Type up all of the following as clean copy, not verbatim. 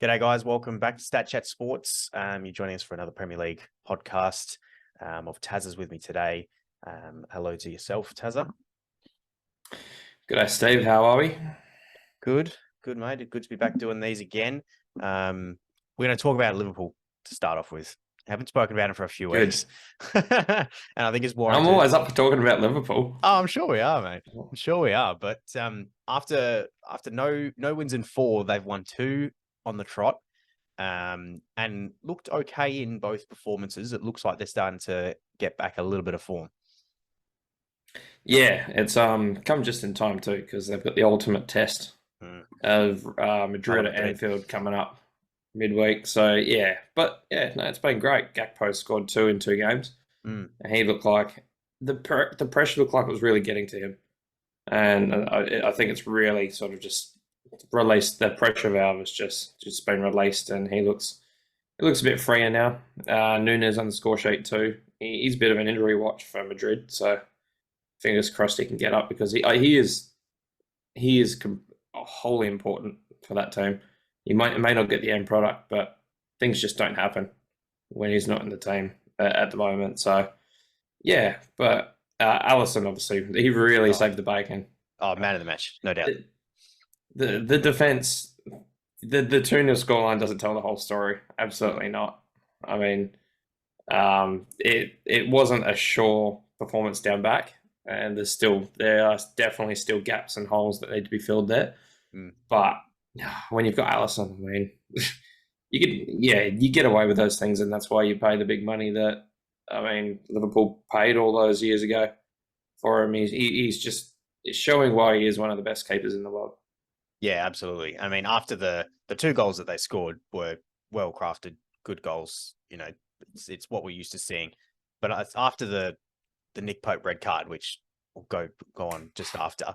G'day, guys. Welcome back to Statchat Sports. You're joining us for another Premier League podcast of Tazza's with me today. Hello to yourself, Tazza. G'day, Steve. How are we? Good, mate. Good to be back doing these again. We're going to talk about Liverpool to start off with. Haven't spoken about it for a few Good. weeks, and I think it's I'm warranted. always up for talking about Liverpool. Oh, I'm sure we are, mate. I'm sure we are. But after no wins in 4, they've won 2 on the trot. And looked okay in both performances. It looks like they're starting to get back a little bit of form. Yeah, it's come just in time too because they've got the ultimate test of Madrid at Anfield coming up midweek. So yeah, but yeah, no, it's been great. Gakpo scored 2 in 2 games, and he looked like the pressure looked like it was really getting to him, and I think it's really sort of just released. The pressure valve has just been released, and he looks a bit freer now. Nunes on the score sheet too. He's a bit of an injury watch for Madrid, so fingers crossed he can get up because he is wholly important for that team. He may not get the end product, but things just don't happen when he's not in the team at the moment. So yeah, but Alisson obviously he really saved the bacon. Oh, man of the match, no doubt. The defense, the 2-0 scoreline doesn't tell the whole story. Absolutely not. I mean, it wasn't a sure performance down back, and there are definitely still gaps and holes that need to be filled there. But when you've got Alisson, I mean, you get away with those things, and that's why you pay the big money that Liverpool paid all those years ago for him. He's just showing why he is one of the best keepers in the world. Yeah, absolutely. I mean, after the 2 goals that they scored were well crafted, good goals. You know, it's what we're used to seeing. But after the Nick Pope red card, which will go on just after,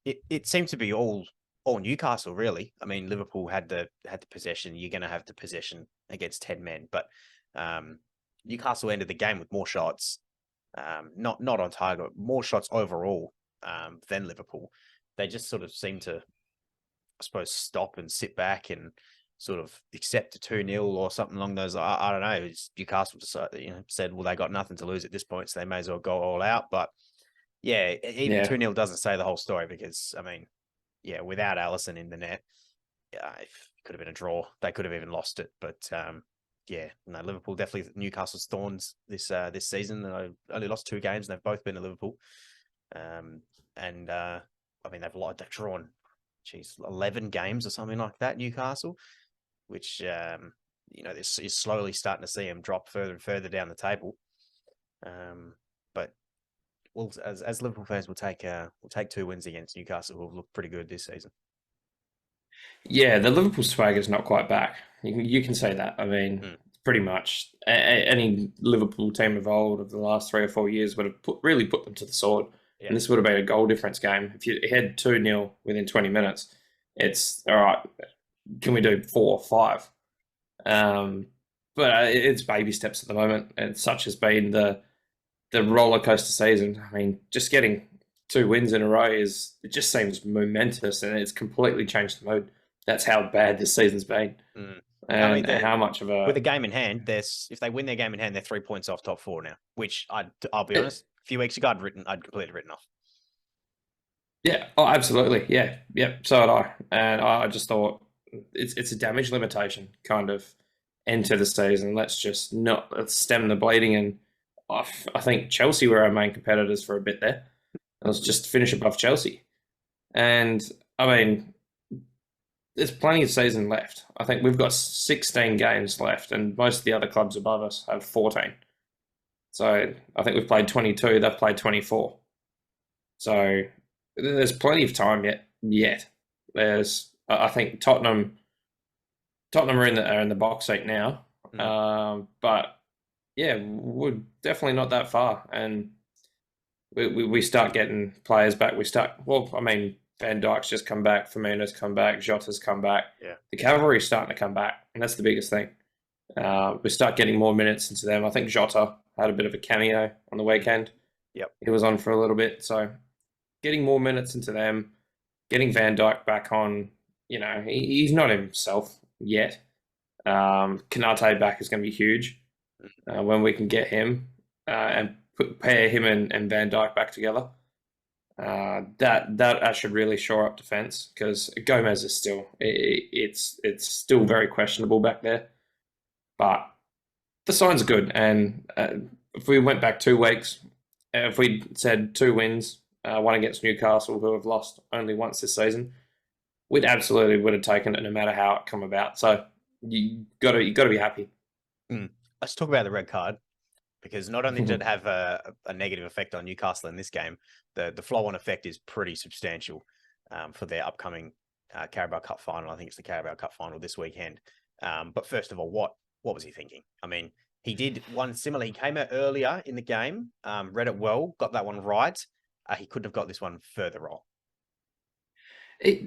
it seemed to be all Newcastle really. I mean, Liverpool had the possession. You're going to have the possession against 10 men, but Newcastle ended the game with more shots, not on target, more shots overall than Liverpool. They just sort of seem to, I suppose, stop and sit back and sort of accept a 2-0 or something along those. I don't know. Newcastle decided, said, well, they got nothing to lose at this point, so they may as well go all out. But yeah, even 2-0 doesn't say the whole story because, I mean, yeah, without Alisson in the net, it could have been a draw. They could have even lost it. But yeah, no, Liverpool definitely Newcastle's thorns this season. They only lost 2 games, and they've both been to Liverpool. I mean, they've drawn, 11 games or something like that, Newcastle, which, this is slowly starting to see them drop further and further down the table. But we'll, as Liverpool fans, we'll take 2 wins against Newcastle, who have looked pretty good this season. Yeah, the Liverpool swagger is not quite back. You can say that. I mean, pretty much any Liverpool team of old of the last 3 or 4 years would have really put them to the sword. Yeah. And this would have been a goal difference game. If you had 2-0 within 20 minutes, it's all right. Can we do 4 or 5? But it's baby steps at the moment, and such has been the roller coaster season. I mean, just getting 2 wins in a row it just seems momentous, and it's completely changed the mood. That's how bad this season's been, and how much of a with a game in hand. If they win their game in hand, they're 3 points off top 4 now. Which I'll be honest, a few weeks ago I'd completely written off. Yeah. Oh, absolutely. Yeah. So had I, and I just thought it's a damage limitation kind of end to the season. Let's stem the bleeding, and I think Chelsea were our main competitors for a bit there. Let's just finish above Chelsea, and I mean, there's plenty of season left. I think we've got 16 games left, and most of the other clubs above us have 14. So I think we've played 22. They've played 24. So there's plenty of time yet. I think Tottenham are in the box seat now. But yeah, we're definitely not that far, and we start getting players back. Van Dijk's just come back, Firmino's come back, Jota's come back. Yeah. The cavalry's starting to come back, and that's the biggest thing. We start getting more minutes into them. I think Jota had a bit of a cameo on the weekend. Yep. He was on for a little bit, so getting more minutes into them, getting Van Dijk back on, he's not himself yet. Kanate back is going to be huge when we can get him and pair him and Van Dijk back together. That should really shore up defense, because Gomez is still it's still very questionable back there, but the signs are good. And if we went back 2 weeks, if we said 2 wins, one against Newcastle, who have lost only once this season, we'd absolutely would have taken it no matter how it come about. So you got to be happy. Let's talk about the red card, because not only did it have a negative effect on Newcastle in this game, the flow-on effect is pretty substantial for their upcoming Carabao Cup final. I think it's the Carabao Cup final this weekend. But first of all, what was he thinking? I mean, he did one similar. He came out earlier in the game, read it well, got that one right. He couldn't have got this one further wrong. Yeah,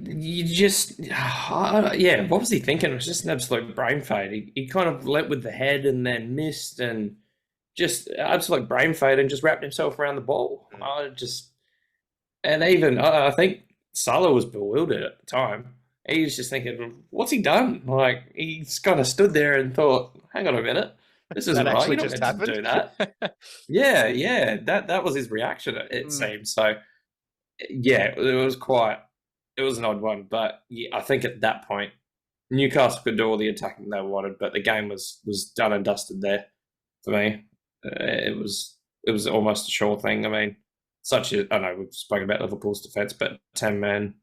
what was he thinking? It was just an absolute brain fade. He kind of leapt with the head and then missed, and just absolute brain fade, and just wrapped himself around the ball. I think Salah was bewildered at the time. He was just thinking, what's he done? Like, he's kind of stood there and thought, hang on a minute, this isn't right. You just happened to do that. yeah, that was his reaction, it seemed. So, yeah, it was an odd one. But yeah, I think at that point, Newcastle could do all the attacking they wanted, but the game was done and dusted there for me. It was almost a sure thing. I mean, I know we've spoken about Liverpool's defence, but 10 men,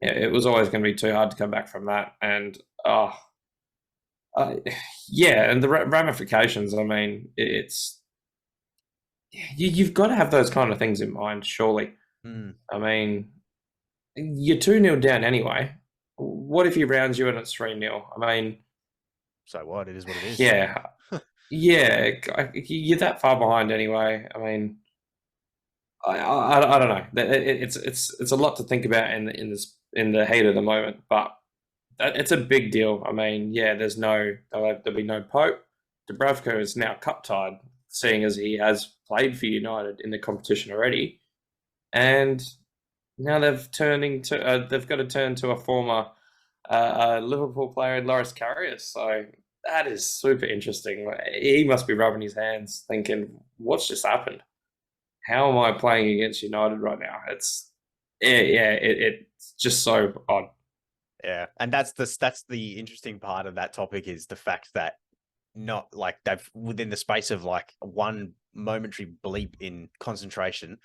yeah, it was always going to be too hard to come back from that. And and the ramifications. I mean, you've got to have those kind of things in mind, surely. I mean, you're 2-0 down anyway. What if he rounds you and it's 3-0? I mean, so what? It is what it is. Yeah, yeah. You're that far behind anyway. I mean, I don't know. It's a lot to think about in the heat of the moment, but it's a big deal. I mean, yeah, there'll be no Pope. Dubravka is now cup tied, seeing as he has played for United in the competition already, and now they've got to turn to a former Liverpool player, Loris Karius. So that is super interesting. He must be rubbing his hands, thinking, "What's just happened? How am I playing against United right now?" It's just so odd. Yeah, and that's the interesting part of that topic, is the fact that not like they've, within the space of like one momentary bleep in concentration,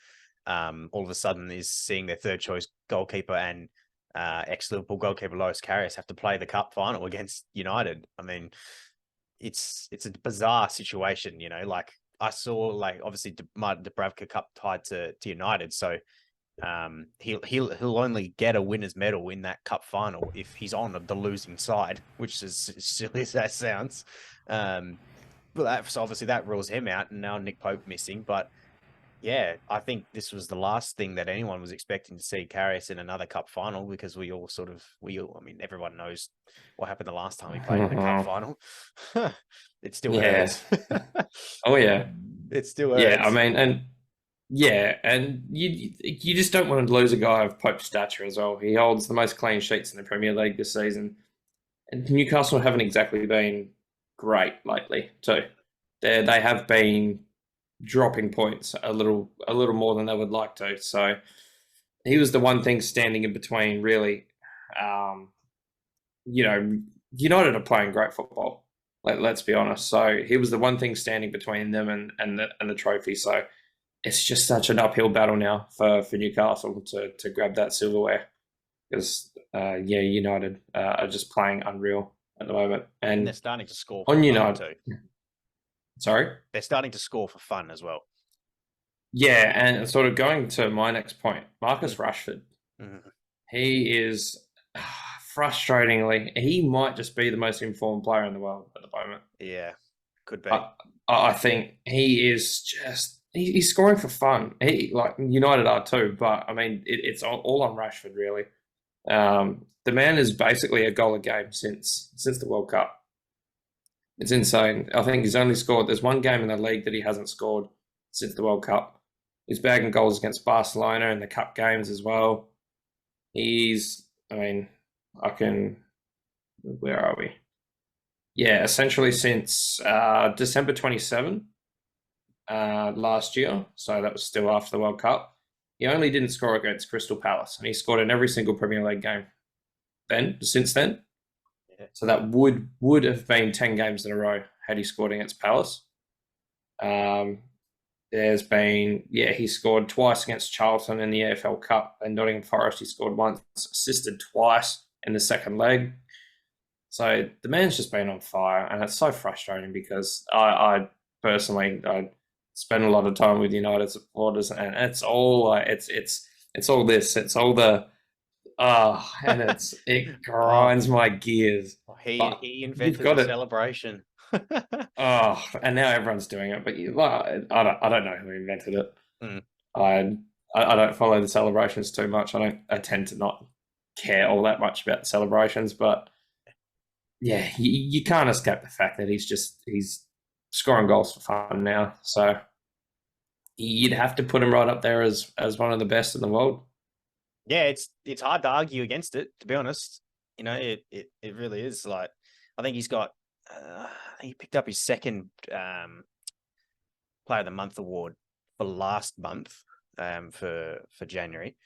all of a sudden is seeing their third choice goalkeeper and ex-Liverpool goalkeeper Loris Karius have to play the cup final against United. I mean, it's a bizarre situation, you know. Like, I saw, like, obviously Dubravka cup tied to United, so he'll only get a winner's medal in that cup final if he's on the losing side, which is as silly as that sounds. But so obviously that rules him out, and now Nick Pope missing. But yeah, I think this was the last thing that anyone was expecting to see Karius in another cup final, because I mean, everyone knows what happened the last time he played in the cup final. It still hurts. Oh yeah, it still hurts. Yeah, I mean, and you just don't want to lose a guy of Pope's stature as well. He holds the most clean sheets in the Premier League this season, and Newcastle haven't exactly been great lately too. They have been dropping points a little more than they would like to. So he was the one thing standing in between, really. United are playing great football. Let's be honest. So he was the one thing standing between them and the trophy. So it's just such an uphill battle now for Newcastle to grab that silverware, because United are just playing unreal at the moment, and they're starting to score on United too. Sorry? They're starting to score for fun as well. Yeah, and sort of going to my next point, Marcus Rashford. He is, frustratingly, he might just be the most informed player in the world at the moment. Yeah, could be. I think he is just, he's scoring for fun. United are too, but I mean, it's all on Rashford, really. The man is basically a goal a game since the World Cup. It's insane. I think there's one game in the league that he hasn't scored since the World Cup. He's bagging goals against Barcelona in the cup games as well. Where are we? Yeah, essentially since December 27 last year. So that was still after the World Cup. He only didn't score against Crystal Palace, and he scored in every single Premier League game since then. Yeah. So that would have been 10 games in a row had he scored against Palace. There's been, he scored twice against Charlton in the AFL Cup, and Nottingham Forest he scored once, assisted twice in the second leg. So the man's just been on fire, and it's so frustrating because I personally I spend a lot of time with United supporters, and it's all like it's all this, it's all the and it Oh, grinds my gears. But he you've invented got the it. celebration. And now everyone's doing it. But I don't know who invented it. Mm. I don't follow the celebrations too much. I tend to not care all that much about the celebrations, but yeah, you can't escape the fact that he's scoring goals for fun now. So you'd have to put him right up there as one of the best in the world. Yeah, it's hard to argue against it, to be honest. You know, it really is. Like, I think he's got he picked up his second Player of the Month award for last month, for January,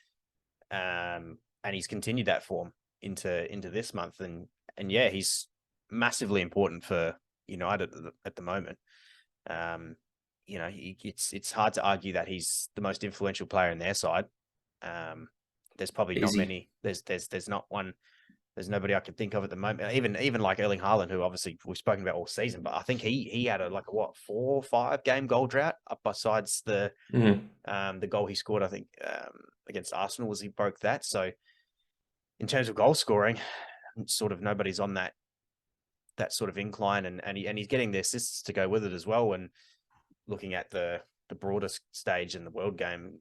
and he's continued that form into this month, and yeah, he's massively important for United at the moment. You know, it's hard to argue that he's the most influential player in their side. There's probably not Easy. many. There's not one. There's nobody I can think of at the moment. Even like Erling Haaland, who obviously we've spoken about all season, but I think he had a 4 or 5 game goal drought up besides the goal he scored. I think against Arsenal was he broke that. So in terms of goal scoring, sort of nobody's on that sort of incline, and he's getting the assists to go with it as well. And looking at the broader stage in the world game,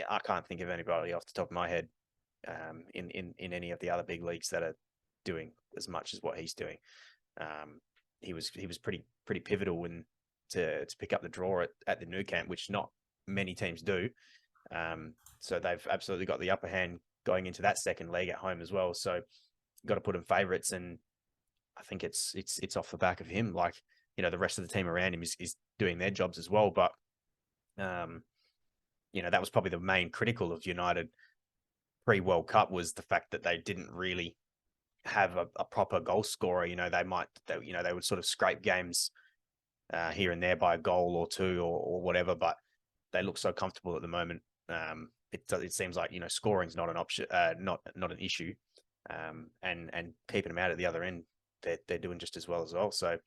I can't think of anybody off the top of my head in any of the other big leagues that are doing as much as what he's doing. He was pretty pivotal to pick up the draw at the Nou Camp, which not many teams do. So they've absolutely got the upper hand going into that second leg at home as well. So got to put them favourites, and I think it's off the back of him. Like, the rest of the team around him is doing their jobs as well. But that was probably the main critical of United pre-World Cup, was the fact that they didn't really have a proper goal scorer. They would sort of scrape games here and there by a goal or two or whatever, but they look so comfortable at the moment. It seems like scoring's not an option, not an issue, and keeping them out at the other end, they're doing just as well. So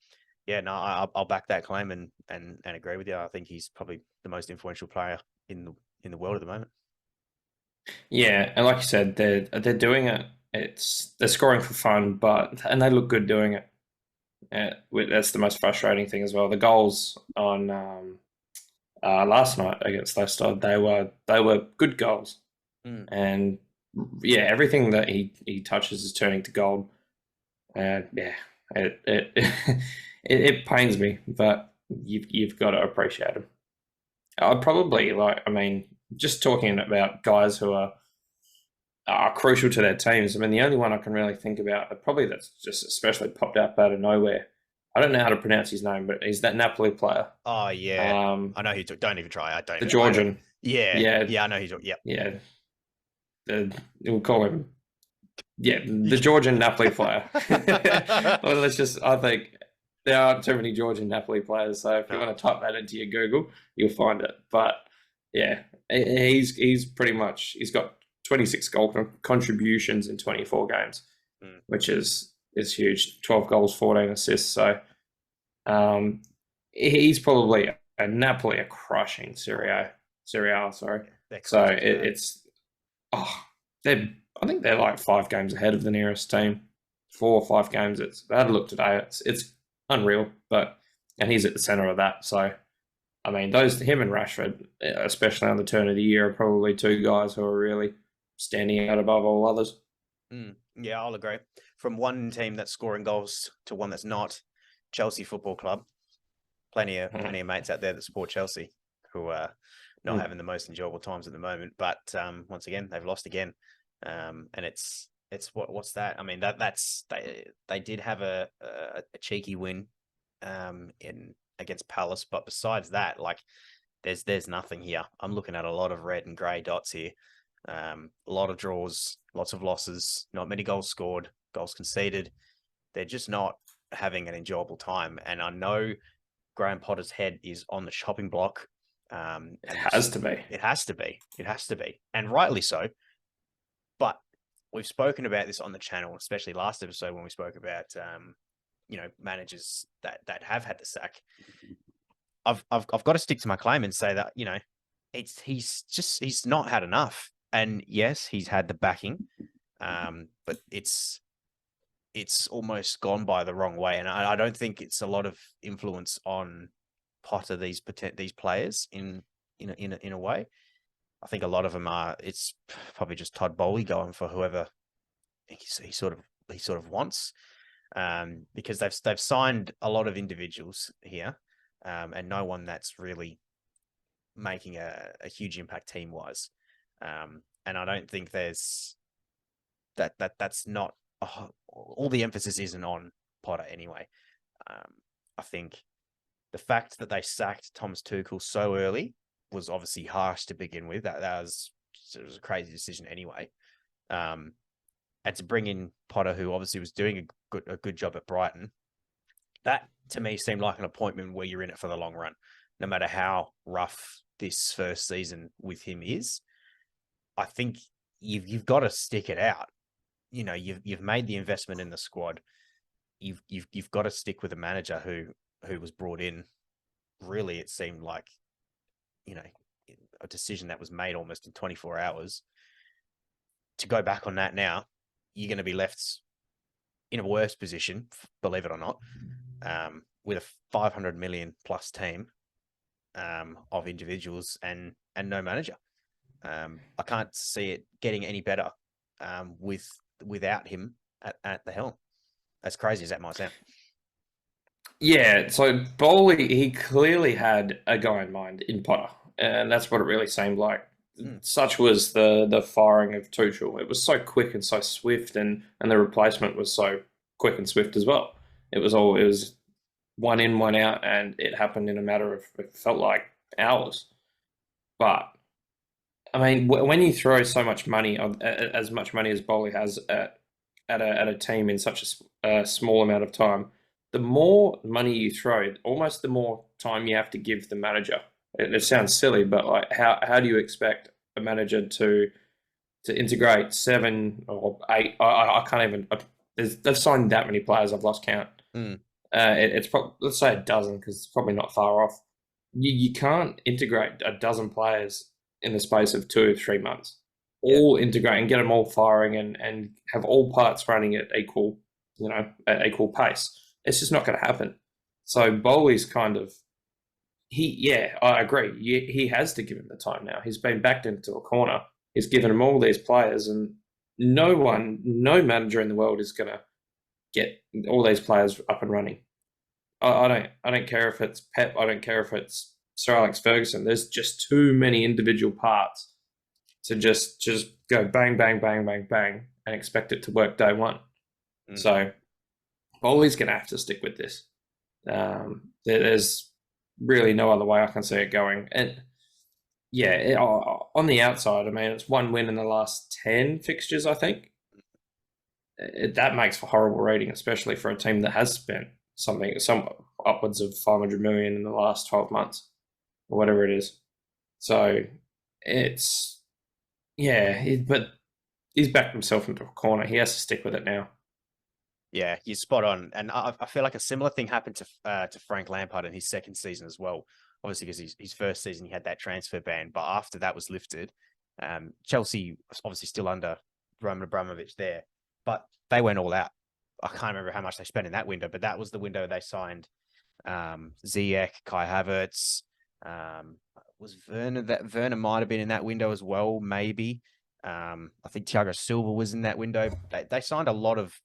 yeah, no, I'll back that claim and agree with you. I think he's probably the most influential player in the world at the moment. Yeah, and like you said, they're doing it. They're scoring for fun, and they look good doing it. That's the most frustrating thing as well. The goals on last night against Leicester, they were good goals, and yeah, everything that he touches is turning to gold. And yeah, it pains me, but you've got to appreciate him. I'd probably just talking about guys who are crucial to their teams. I mean, the only one I can really think about, probably that's just especially popped up out of nowhere. I don't know how to pronounce his name, but he's that Napoli player. Oh yeah, I know who. Don't even try. I don't. The Georgian. Yeah, I know he's. Yep. Yeah. We'll call him. Yeah, the Georgian Napoli player. Well, I think there aren't too many Georgian Napoli players, so if you want to type that into your Google, you'll find it. But yeah, he's pretty much, he's got 26 goal contributions in 24 games, which is huge. 12 goals, 14 assists. So he's probably a Napoli are crushing Serie A. Sorry. So I think they're like 5 games ahead of the nearest team. 4 or 5 games. I had a look today. It's unreal, and he's at the center of that. So, I mean, him and Rashford, especially on the turn of the year, are probably 2 guys who are really standing out above all others. Yeah, I'll agree. From one team that's scoring goals to one that's not, Chelsea Football Club. Plenty of mates out there that support Chelsea who are not having the most enjoyable times at the moment. But once again, they've lost again. And it's what's that? I mean, that's they did have a cheeky win in against Palace, but besides that, like there's nothing here. I'm looking at a lot of red and grey dots here. A lot of draws, lots of losses, not many goals scored, goals conceded. They're just not having an enjoyable time. And I know Graham Potter's head is on the chopping block. It has to be. It has to be. It has to be. And rightly so. But we've spoken about this on the channel, especially last episode when we spoke about, managers that have had the sack. I've got to stick to my claim and say that, he's not had enough. And yes, he's had the backing, but it's almost gone by the wrong way. And I don't think it's a lot of influence on Potter, these players in a way. I think a lot of them it's probably just Todd Bowley going for whoever he sort of wants, because they've signed a lot of individuals here, and no one that's really making a huge impact team wise. And I don't think there's that's not all the emphasis isn't on Potter anyway. I think the fact that they sacked Thomas Tuchel so early was obviously harsh to begin with. It was a crazy decision anyway. And to bring in Potter, who obviously was doing a good job at Brighton, that to me seemed like an appointment where you're in it for the long run, no matter how rough this first season with him is. I think you've got to stick it out. You've made the investment in the squad. You've got to stick with a manager who was brought in. Really, it seemed like, a decision that was made almost in 24 hours. To go back on that now, you're going to be left in a worse position, believe it or not, with a 500 million plus team of individuals and no manager. I can't see it getting any better without him at the helm. As crazy as that might sound. Yeah, so Bowley, he clearly had a guy in mind in Potter, and that's what it really seemed like. Such was the firing of Tuchel. It was so quick and so swift, and the replacement was so quick and swift as well. It was one in, one out, and it happened in a matter of, it felt like hours. But I mean, when you throw so much money, as much money as Bowley has at a team in such a small amount of time, the more money you throw, almost the more time you have to give the manager. It sounds silly, but like, how do you expect a manager to integrate 7 or 8? I can't even. They've signed that many players. I've lost count. It's probably, let's say a dozen, because it's probably not far off. You can't integrate a dozen players in the space of 2 or 3 months. All integrate and get them all firing and have all parts running at equal pace. It's just not going to happen. So Bowley's kind of, I agree. He has to give him the time now. He's been backed into a corner. He's given him all these players, and no manager in the world is going to get all these players up and running. I don't care if it's Pep. I don't care if it's Sir Alex Ferguson. There's just too many individual parts to just go bang, bang, bang, bang, bang, and expect it to work day one. So Bowley's going to have to stick with this. There's really no other way I can see it going. And on the outside, I mean, it's 1 win in the last 10 fixtures, I think. That makes for horrible rating, especially for a team that has spent some upwards of 500 million in the last 12 months, or whatever it is. So but he's backed himself into a corner. He has to stick with it now. Yeah, you're spot on. And I feel like a similar thing happened to Frank Lampard in his second season as well. Obviously, because his first season, he had that transfer ban. But after that was lifted, Chelsea was obviously still under Roman Abramovich there. But they went all out. I can't remember how much they spent in that window, but that was the window they signed Ziyech, Kai Havertz. Was Werner, that Werner might have been in that window as well, maybe. I think Thiago Silva was in that window. They signed a lot of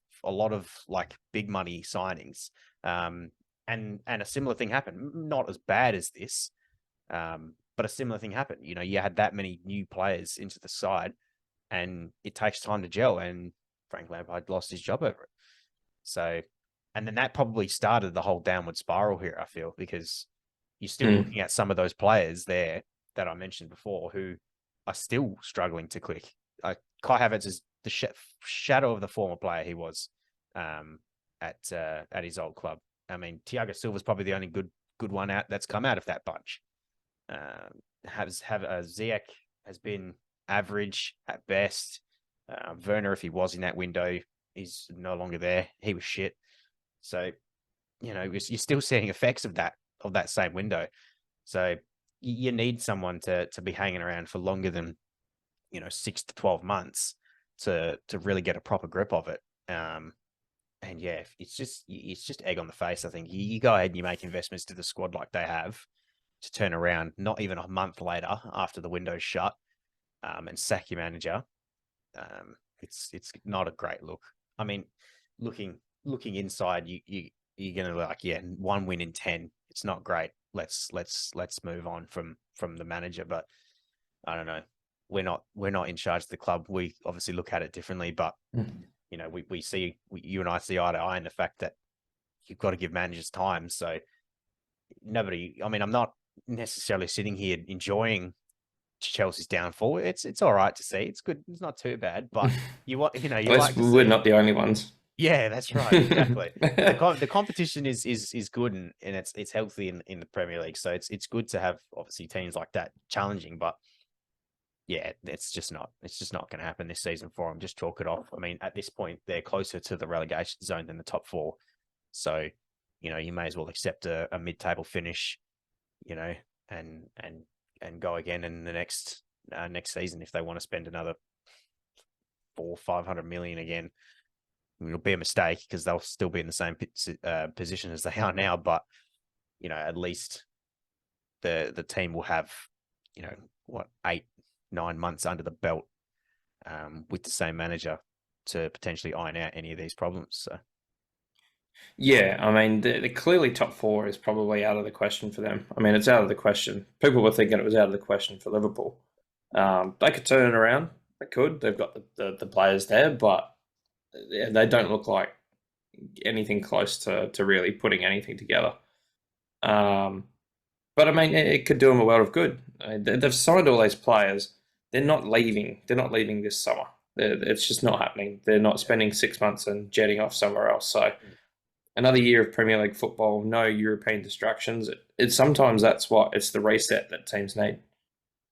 like big money signings. And a similar thing happened. Not as bad as this, but a similar thing happened. You had that many new players into the side, and it takes time to gel. And Frank Lampard lost his job over it. So, and then that probably started the whole downward spiral here, I feel, because you're still looking at some of those players there that I mentioned before who are still struggling to click. Kai Havertz is the shadow of the former player he was at his old club. I mean, Thiago Silva's probably the only good one out that's come out of that bunch. Ziyech has been average at best. Werner, if he was in that window, is no longer there. He was shit. So, you're still seeing effects of that same window. So you need someone to be hanging around for longer than 6 to 12 months to really get a proper grip of it. And yeah, it's just egg on the face. I think you go ahead and you make investments to the squad like they have to turn around, not even a month later after the window's shut, and sack your manager. It's not a great look. I mean, looking inside, you're gonna like, yeah, 1 win in 10. It's not great. Let's move on from the manager. But I don't know. We're not in charge of the club. We obviously look at it differently, but we see, you and I see eye to eye in the fact that you've got to give managers time. So nobody. I mean, I'm not necessarily sitting here enjoying Chelsea's downfall. It's all right to see. It's good. It's not too bad. But you At least we're not the only ones. Yeah, that's right. Exactly. The competition is good and it's healthy in the Premier League. So it's good to have obviously teams like that challenging. But yeah, it's just not going to happen this season for them. Just chalk it off. I mean, at this point, they're closer to the relegation zone than the top 4. So you may as well accept a mid-table finish, and go again in the next season if they want to spend another 400-500 million again. It'll be a mistake because they'll still be in the same position as they are now. But at least the team will have 8-9 months under the belt with the same manager to potentially iron out any of these problems. So. Yeah, I mean, the clearly top 4 is probably out of the question for them. I mean, it's out of the question. People were thinking it was out of the question for Liverpool. They could turn it around. They could. They've got the players there, but they don't look like anything close to really putting anything together. But I mean, it could do them a world of good. They've signed all these players. They're not leaving. They're not leaving this summer. It's just not happening. They're not spending 6 months and jetting off somewhere else. So another year of Premier League football, no European distractions. Sometimes it's the reset that teams need.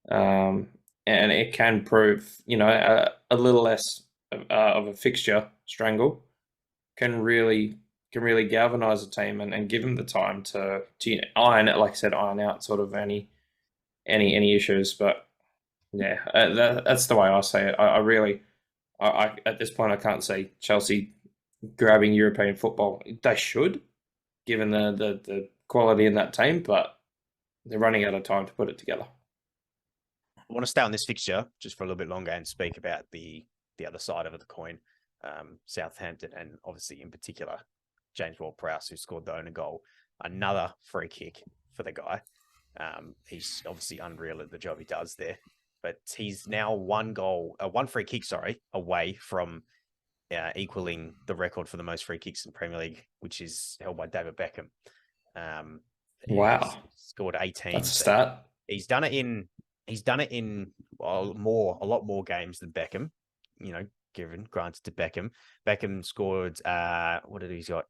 And it can prove, a little less of a fixture strangle can really galvanize a team and give them the time to iron it, like I said, iron out sort of any issues. But yeah, that's the way I say it. I at this point I can't see Chelsea grabbing European football. They should, given the quality in that team, but they're running out of time to put it together. I want to stay on this fixture just for a little bit longer and speak about the other side of the coin, Southampton, and obviously in particular James Ward-Prowse, who scored the owner goal. Another free kick for the guy. He's obviously unreal at the job he does there, but he's now one free kick, away from equaling the record for the most free kicks in the Premier League, which is held by David Beckham. Wow, he's scored 18. That's a stat. He's done it in a lot more games than Beckham. Granted to Beckham. Beckham scored. What did he got?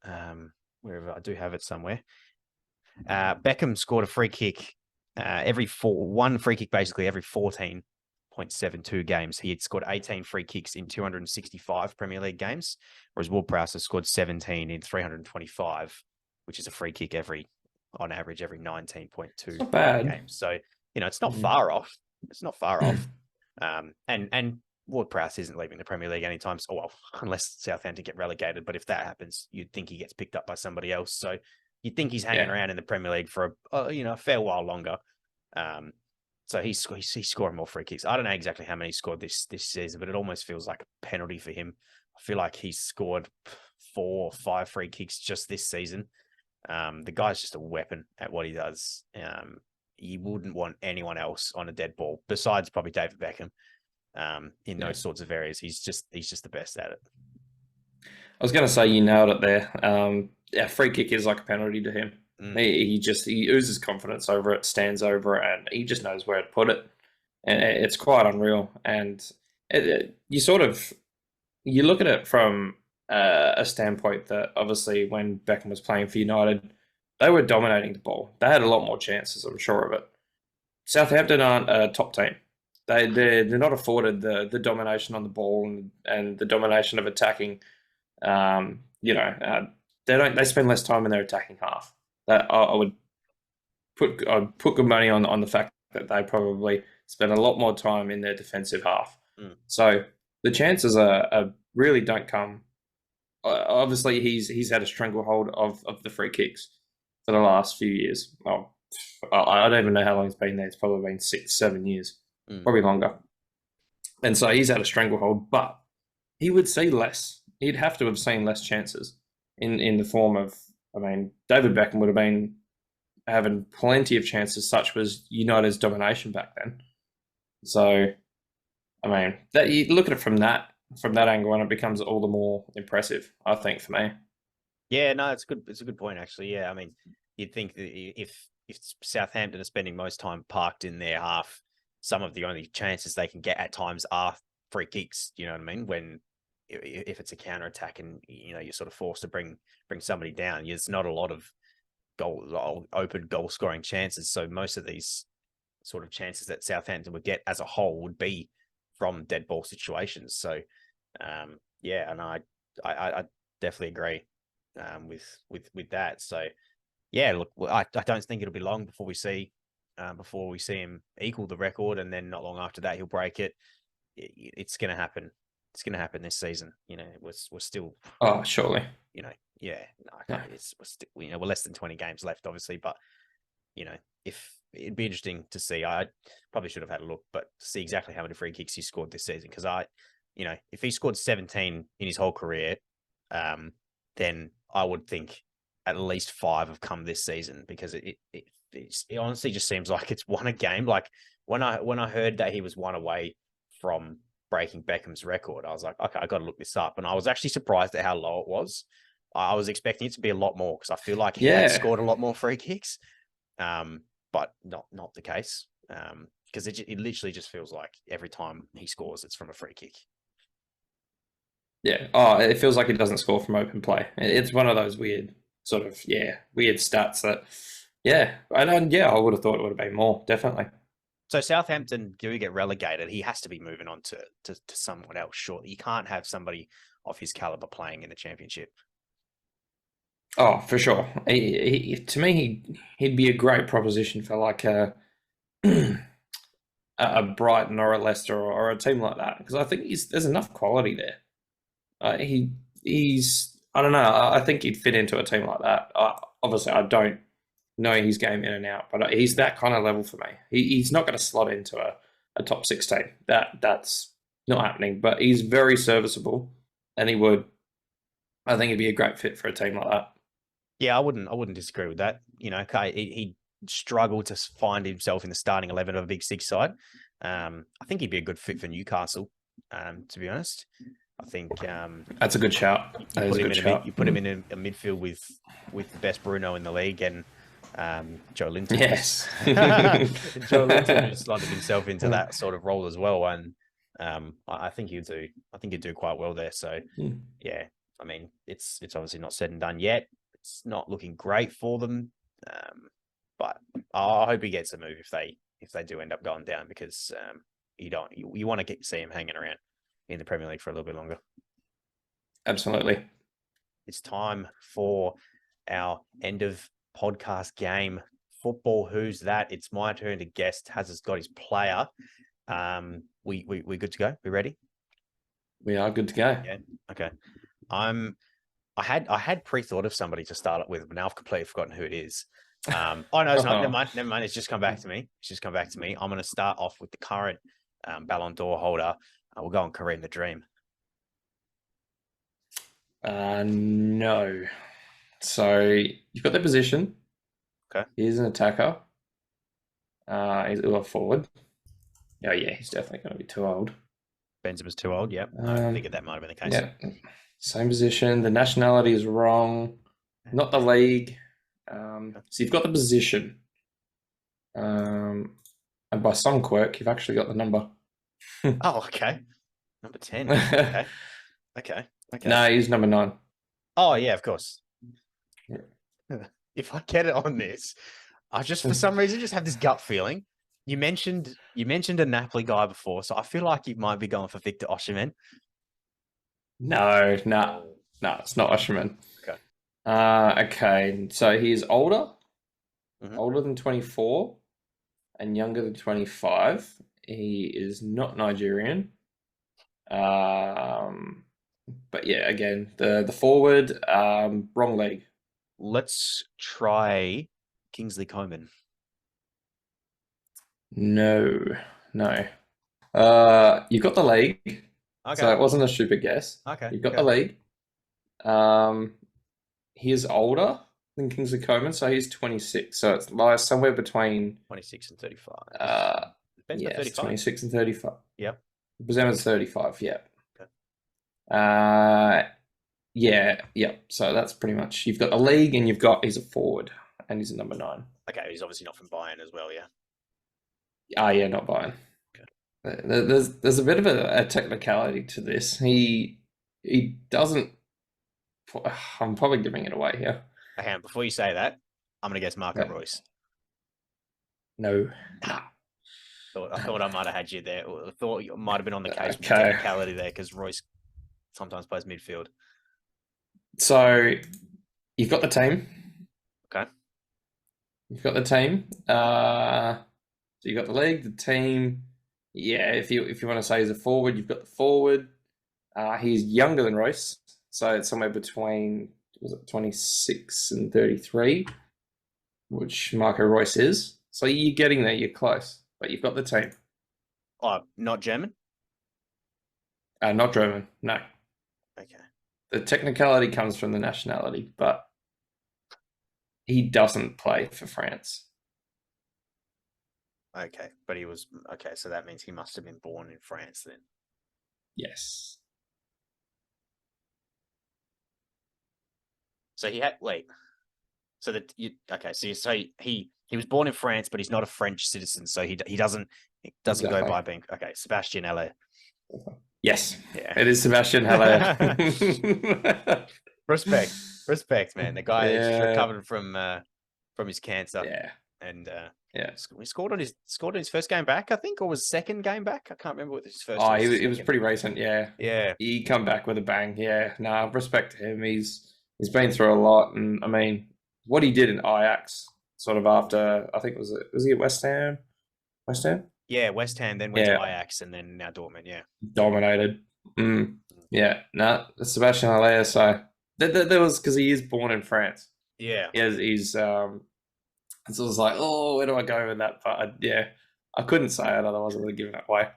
Wherever I do have it somewhere. Beckham scored a free kick one free kick basically every 14.72 games. He had scored 18 free kicks in 265 Premier League games, whereas Ward-Prowse has scored 17 in 325, which is a free kick on average every 19.2 not bad games. So it's not far off. It's not far off. And Ward-Prowse isn't leaving the Premier League anytime soon. Well, unless Southampton get relegated. But if that happens, you'd think he gets picked up by somebody else. So you'd think he's hanging around in the Premier League for a fair while longer. So he's scoring more free kicks. I don't know exactly how many he scored this season, but it almost feels like a penalty for him. I feel like he's scored 4 or 5 free kicks just this season. The guy's just a weapon at what he does. You wouldn't want anyone else on a dead ball besides probably David Beckham. In those sorts of areas, he's just the best at it. was going to say you nailed it there. Yeah, free kick is like a penalty to him. Mm. He oozes confidence over it, stands over it, and he just knows where to put it. And it's quite unreal. And you sort of you look at it from a standpoint that obviously when Beckham was playing for United, they were dominating the ball. They had a lot more chances, I'm sure of it. Southampton aren't a top team. They're not afforded the domination on the ball and the domination of attacking. They spend less time in their attacking half. That I'd put good money on the fact that they probably spend a lot more time in their defensive half. Mm. So the chances are really don't come. Obviously, he's had a stranglehold of the free kicks for the last few years. Oh, I don't even know how long it's been there. It's probably been 6-7 years, probably longer. And so he's had a stranglehold, but he would see less. He'd have to have seen less chances in the form of, I mean, David Beckham would have been having plenty of chances, such was United's domination back then. So, I mean, that you look at it from that angle, and it becomes all the more impressive, I think, for me. Yeah, no, it's good. It's a good point, actually. Yeah, I mean, you'd think that if Southampton are spending most time parked in their half, some of the only chances they can get at times are free kicks. You know what I mean? When if it's a counter attack and you're sort of forced to bring somebody down, there's not a lot of open goal scoring chances. So most of these sort of chances that Southampton would get as a whole would be from dead ball situations. So yeah, and I definitely agree with that. So yeah, look, I don't think it'll be long before we see him equal the record, and then not long after that he'll break it. It's going to happen. It's going to happen this season. We're still. Oh, surely. Yeah. We're less than 20 games left, obviously, but if it'd be interesting to see. I probably should have had a look, but to see exactly how many free kicks he scored this season, because if he scored 17 in his whole career, then I would think at least 5 have come this season, because it honestly just seems like it's one a game. Like when I heard that he was one away from breaking Beckham's record, I was like, okay, I got to look this up, and I was actually surprised at how low it was. I was expecting it to be a lot more, because I feel like he had scored a lot more free kicks, but not the case. Because it literally just feels like every time he scores, it's from a free kick. Yeah. Oh, it feels like he doesn't score from open play. It's one of those weird weird stats that, I would have thought it would have been more, definitely. So Southampton do get relegated. He has to be moving on to someone else, surely. You can't have somebody of his caliber playing in the Championship. Oh, for sure. To me, he'd be a great proposition for like a Brighton or a Leicester or a team like that, because I think there's enough quality there. He's I don't know. I think he'd fit into a team like that. Obviously, I don't know his game in and out, but he's that kind of level for me. He's not going to slot into a top 6 team. That's not happening. But he's very serviceable, and I think he'd be a great fit for a team like that. Yeah, I wouldn't disagree with that. He struggled to find himself in the starting 11 of a Big Six side. I think he'd be a good fit for Newcastle. To be honest, I think that's a good shout. You put him in a midfield with the best Bruno in the league, and Joe Linton. Yes, Joe Linton just slotted himself into that sort of role as well, and I think he'd do quite well there. So yeah, I mean, it's obviously not said and done yet. It's not looking great for them, but I hope he gets a move if they do end up going down, because you want to see him hanging around in the Premier League for a little bit longer. Absolutely. It's time for our end of podcast game. Football, who's that? It's my turn to guess. Has got his player. We good to go? We ready? We are good to go. Yeah. Okay. I had pre-thought of somebody to start it with, but now I've completely forgotten who it is. Oh no, it's not. Never mind. It's just come back to me. I'm going to start off with the current Ballon d'Or holder. We'll go on Kareem the Dream. No. So you've got the position. Okay. He's an attacker. He's a forward. Oh yeah, he's definitely going to be too old. Benzema's too old. Yep. I figured that might have been the case. Yeah. Same position. The nationality is wrong. Not the league. So you've got the position. And by some quirk, you've actually got the number. Oh, okay. Number 10. Okay. Okay. No, he's number 9. Oh, yeah, of course. Yeah. If I get it on this, I just for some reason just have this gut feeling. You mentioned a Napoli guy before, so I feel like you might be going for Victor Osimhen. No, it's not Osimhen. Okay. Okay, so he's older, Mhm. older than 24, and younger than 25. He is not Nigerian. But yeah, again, the forward, wrong league. Let's try Kingsley Coman. No. You've got the league, Okay. so it wasn't a stupid guess. Okay. You've got the league. He is older than Kingsley Coman, so he's 26. So it lies somewhere between 26 and 35. Yes, 35. 26 and 35. Yep. Benzema's 35. Yeah. Okay. Yeah. So that's pretty much. You've got the league, and he's a forward, and he's a number 9. Okay, he's obviously not from Bayern as well, yeah. Yeah, not Bayern. Okay. There's a bit of a technicality to this. He doesn't. I'm probably giving it away here. Okay, before you say that, I'm gonna guess Marco Reus. No. I thought I might have had you there. I thought you might have been on the case with the Okay. technicality there because Reus sometimes plays midfield. So you've got the team. Okay. You've got the team. So you've got the league, the team. Yeah, if you want to say he's a forward, you've got the forward. He's younger than Royce, so it's somewhere between 26 and 33, which Marco Reus is. So you're getting there, you're close, but you've got the team. Oh, not German? Not German, no. Okay. The technicality comes from the nationality, but he doesn't play for France. Okay, but he was okay. So that means he must have been born in France then. Yes. So he had So that you okay? So you say he was born in France, but he's not a French citizen, so he doesn't go by being okay. Sebastian Haller. Yes. Yeah. It is Sebastian Haller. Respect, man. The guy is recovered from his cancer. Yeah. And he scored on his first game back, I think, or was second game back. I can't remember what his first. Oh, it was pretty recent. Yeah. Yeah. He come back with a bang. Yeah. No, respect to him. He's been through a lot, and I mean, what he did in Ajax, sort of after, I think was he at West Ham? West Ham? Yeah, West Ham, then went to Ajax, and then now Dortmund. Yeah. Dominated. Yeah. No, Sebastian Haller. So there was, because he is born in France. Yeah. He's so it was like, oh, where do I go with that? But I couldn't say it, otherwise I would have given it away.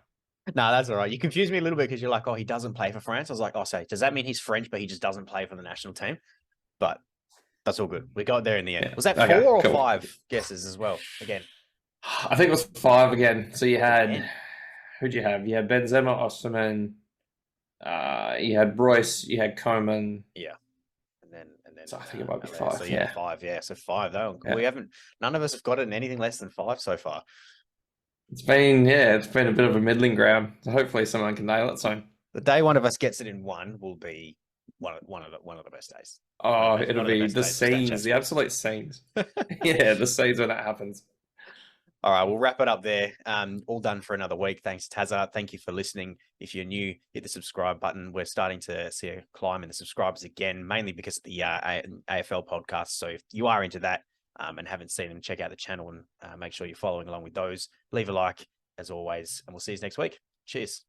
No, that's all right. You confused me a little bit because you're like, oh, he doesn't play for France. I was like, oh, so does that mean he's French, but he just doesn't play for the national team? But that's all good. We got there in the end. Yeah. Was that 4 or 5 guesses as well? Again, I think it was 5 again. So you had, who'd you have? You had Benzema, Osimhen, you had Royce, you had Coman. Yeah. And then so I think it might be 5. So 5. Yeah. So 5 though. Yeah. None of us have gotten anything less than 5 so far. It's been a bit of a middling ground. So hopefully someone can nail it soon. The day one of us gets it in 1 will be one of the best days. Oh, it'll be the scenes, the absolute scenes. Yeah, the scenes when that happens. All right, we'll wrap it up there. All done for another week. Thanks, Tazza. Thank you for listening. If you're new, hit the subscribe button. We're starting to see a climb in the subscribers again, mainly because of the AFL podcast. So if you are into that and haven't seen them, check out the channel and make sure you're following along with those. Leave a like, as always, and we'll see you next week. Cheers.